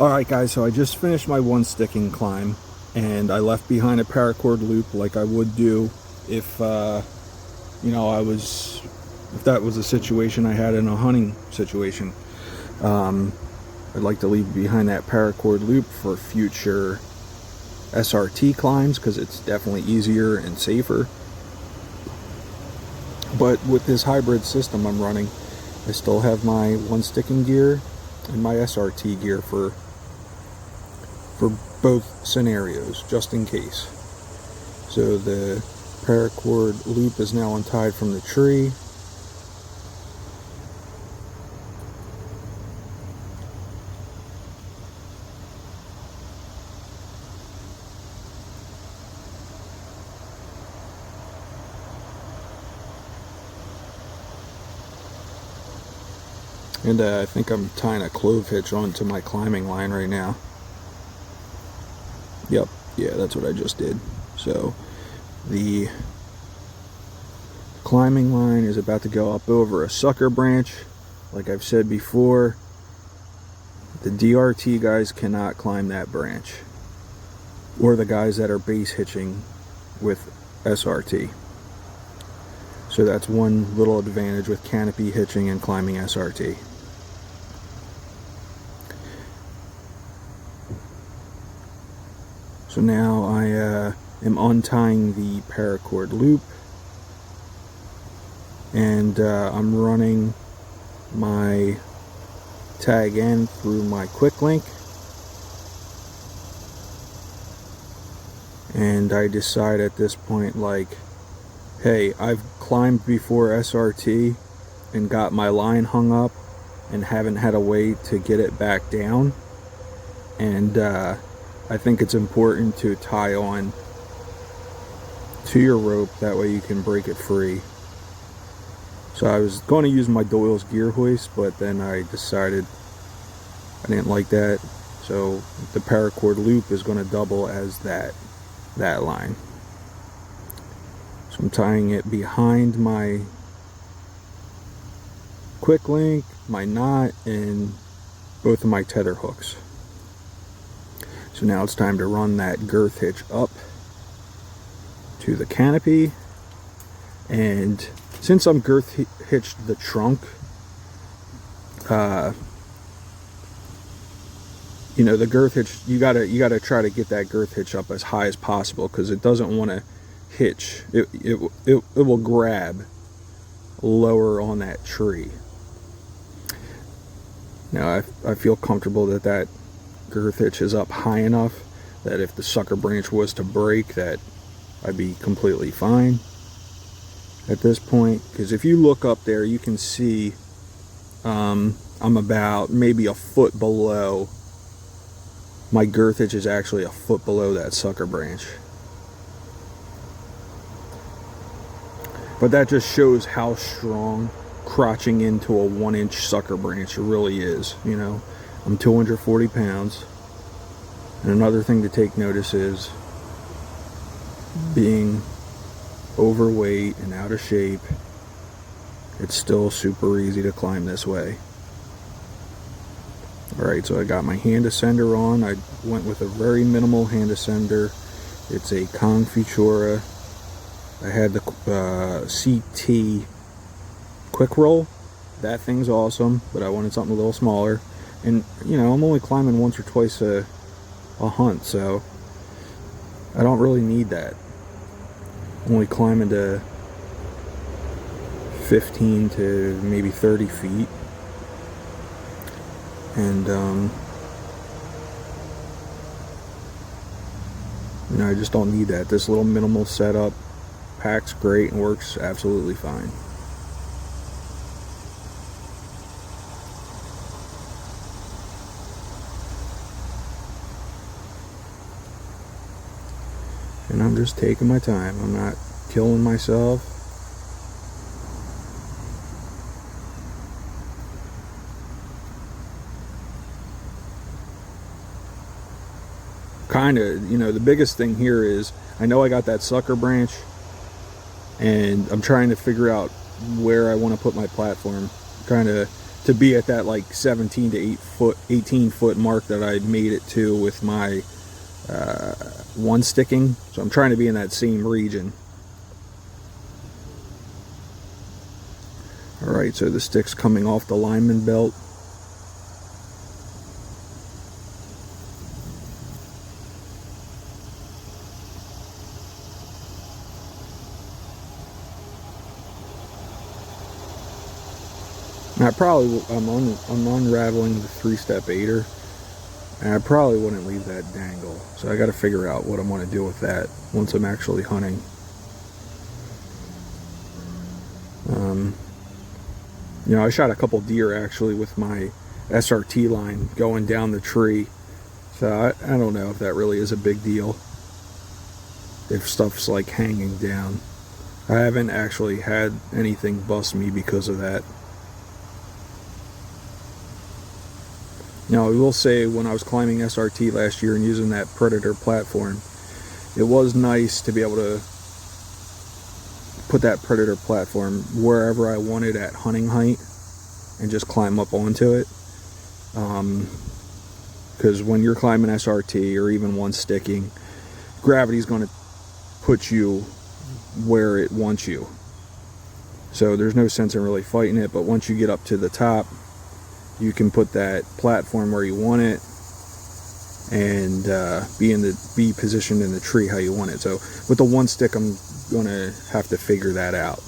Alright guys, so I just finished my one sticking climb, and I left behind a paracord loop like I would do if, you know, if that was a situation I had in a hunting situation. I'd like to leave behind that paracord loop for future SRT climbs because it's definitely easier and safer. But with this hybrid system I'm running, I still have my one sticking gear and my SRT gear for both scenarios, just in case. So the paracord loop is now untied from the tree. And I think I'm tying a clove hitch onto my climbing line right now. Yep, yeah, that's what I just did. So the climbing line is about to go up over a sucker branch. Like I've said before, the DRT guys cannot climb that branch, or the guys that are base hitching with SRT. So that's one little advantage with canopy hitching and climbing SRT. So now I am untying the paracord loop, and I'm running my tag end through my quick link, and I decide at this point, like, hey, I've climbed before SRT and got my line hung up and haven't had a way to get it back down, and I think it's important to tie on to your rope, that way you can break it free. So I was going to use my Doyle's gear hoist, but then I decided I didn't like that, so the paracord loop is going to double as that line. So I'm tying it behind my quick link, my knot, and both of my tether hooks. So now it's time to run that girth hitch up to the canopy, and since I'm girth hitched the trunk, you know, the girth hitch, you gotta try to get that girth hitch up as high as possible, because it doesn't want to hitch. It will grab lower on that tree. Now I feel comfortable that girth hitch is up high enough that if the sucker branch was to break, that I'd be completely fine at this point. Because if you look up there, you can see I'm about maybe a foot below. My girth hitch is actually a foot below that sucker branch. But that just shows how strong crotching into a 1-inch sucker branch really is, you know. I'm 240 pounds, and another thing to take notice is being overweight and out of shape, it's still super easy to climb this way. Alright, so I got my hand ascender on. I went with a very minimal hand ascender. It's a Kong Futura. I had the CT quick roll. That thing's awesome, but I wanted something a little smaller. And, you know, I'm only climbing once or twice a hunt, so I don't really need that. I'm only climbing to 15 to maybe 30 feet. And, you know, I just don't need that. This little minimal setup packs great and works absolutely fine. And I'm just taking my time. I'm not killing myself. Kind of, you know, the biggest thing here is I know I got that sucker branch, and I'm trying to figure out where I want to put my platform. I'm trying to to be at that like 17 to 18 foot mark that I made it to with my one sticking. So I'm trying to be in that same region. Alright, so the stick's coming off the lineman belt. And I'm unraveling the 3-step aider, and I probably wouldn't leave that dangle. So I got to figure out what I'm going to do with that once I'm actually hunting. You know, I shot a couple deer actually with my SRT line going down the tree. So I don't know if that really is a big deal, if stuff's like hanging down. I haven't actually had anything bust me because of that. Now, I will say, when I was climbing SRT last year and using that Predator platform, it was nice to be able to put that Predator platform wherever I wanted at hunting height and just climb up onto it. Because when you're climbing SRT or even one sticking, gravity's going to put you where it wants you. So there's no sense in really fighting it, but once you get up to the top, you can put that platform where you want it and be positioned in the tree how you want it. So with the one stick, I'm gonna have to figure that out.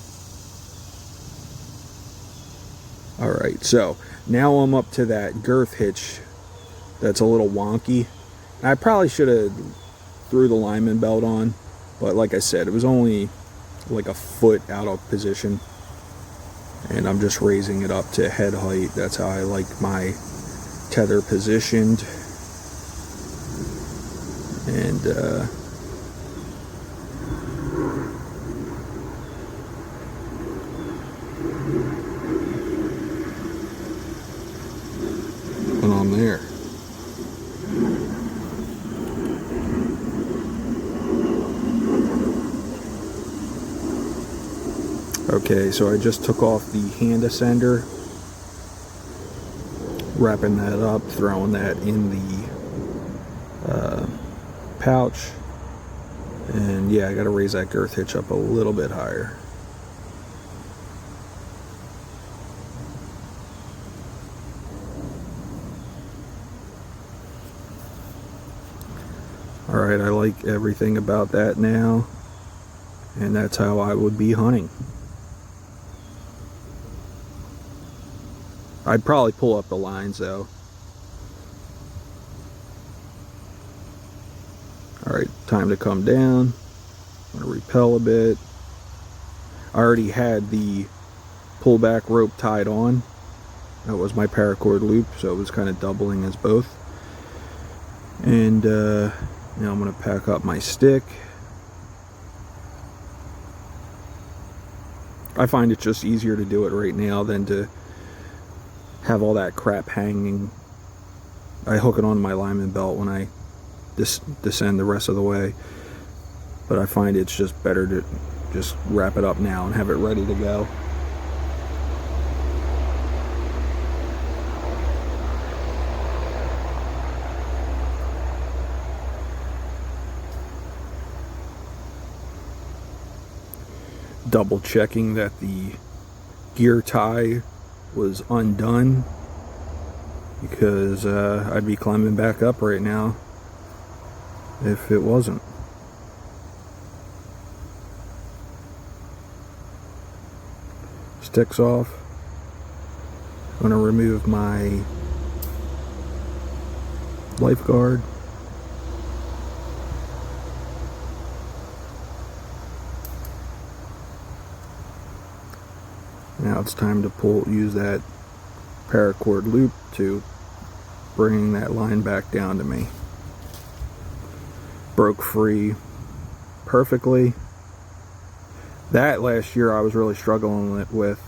Alright, so now I'm up to that girth hitch that's a little wonky. I probably should have threw the lineman belt on, but like I said, it was only like a foot out of position, and I'm just raising it up to head height. That's how I like my tether positioned. And put on there. Okay, so I just took off the hand ascender, wrapping that up, throwing that in the pouch, and yeah, I got to raise that girth hitch up a little bit higher. Alright, I like everything about that now, and that's how I would be hunting. I'd probably pull up the lines though. Alright, time to come down. I'm going to rappel a bit. I already had the pullback rope tied on. That was my paracord loop, so it was kind of doubling as both. And now I'm going to pack up my stick. I find it's just easier to do it right now than to have all that crap hanging. I hook it on my lineman belt when I descend the rest of the way, but I find it's just better to just wrap it up now and have it ready to go. Double checking that the gear tie was undone, because I'd be climbing back up right now if it wasn't. Sticks off. I'm going to remove my lifeguard. Now it's time to use that paracord loop to bring that line back down to me. Broke free perfectly. That last year I was really struggling with.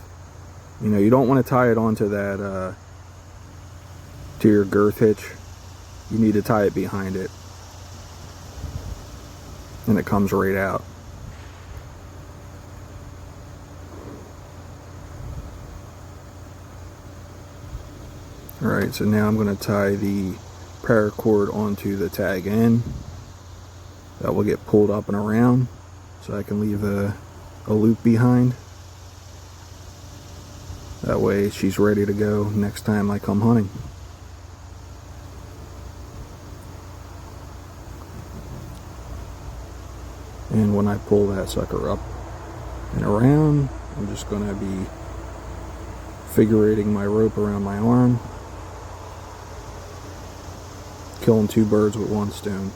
You know, you don't want to tie it onto that to your girth hitch. You need to tie it behind it, and it comes right out. Alright, so now I'm going to tie the paracord onto the tag end. That will get pulled up and around so I can leave a loop behind. That way she's ready to go next time I come hunting. And when I pull that sucker up and around, I'm just going to be figurating my rope around my arm, killing two birds with one stone.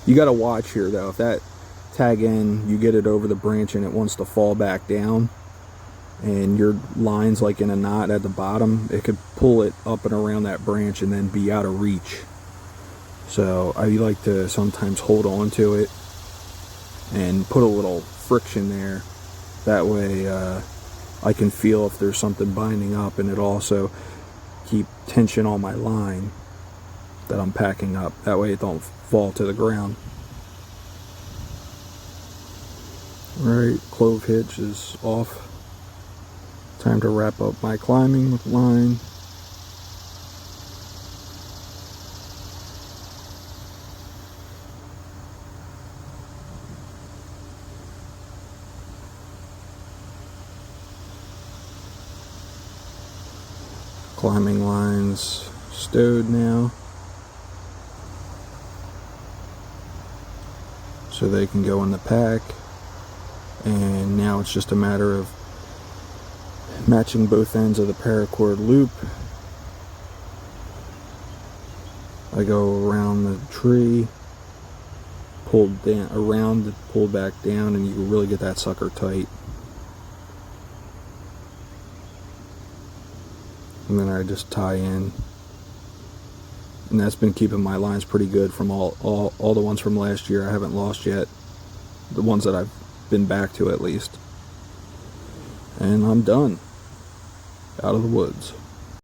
You got to watch here though. If that tag end, you get it over the branch and it wants to fall back down, and your line's like in a knot at the bottom, it could pull it up and around that branch and then be out of reach. So I like to sometimes hold on to it and put a little friction there. That way I can feel if there's something binding up, and it also keep tension on my line that I'm packing up. That way it don't fall to the ground. Alright, clove hitch is off. Time to wrap up my climbing with line. Climbing lines stowed now, so they can go in the pack. And now it's just a matter of matching both ends of the paracord loop. I go around the tree, pulled down around, pull back down, and you can really get that sucker tight. And then I just tie in, and that's been keeping my lines pretty good from all the ones from last year. I haven't lost yet, the ones that I've been back to at least. And I'm done. Out of the woods.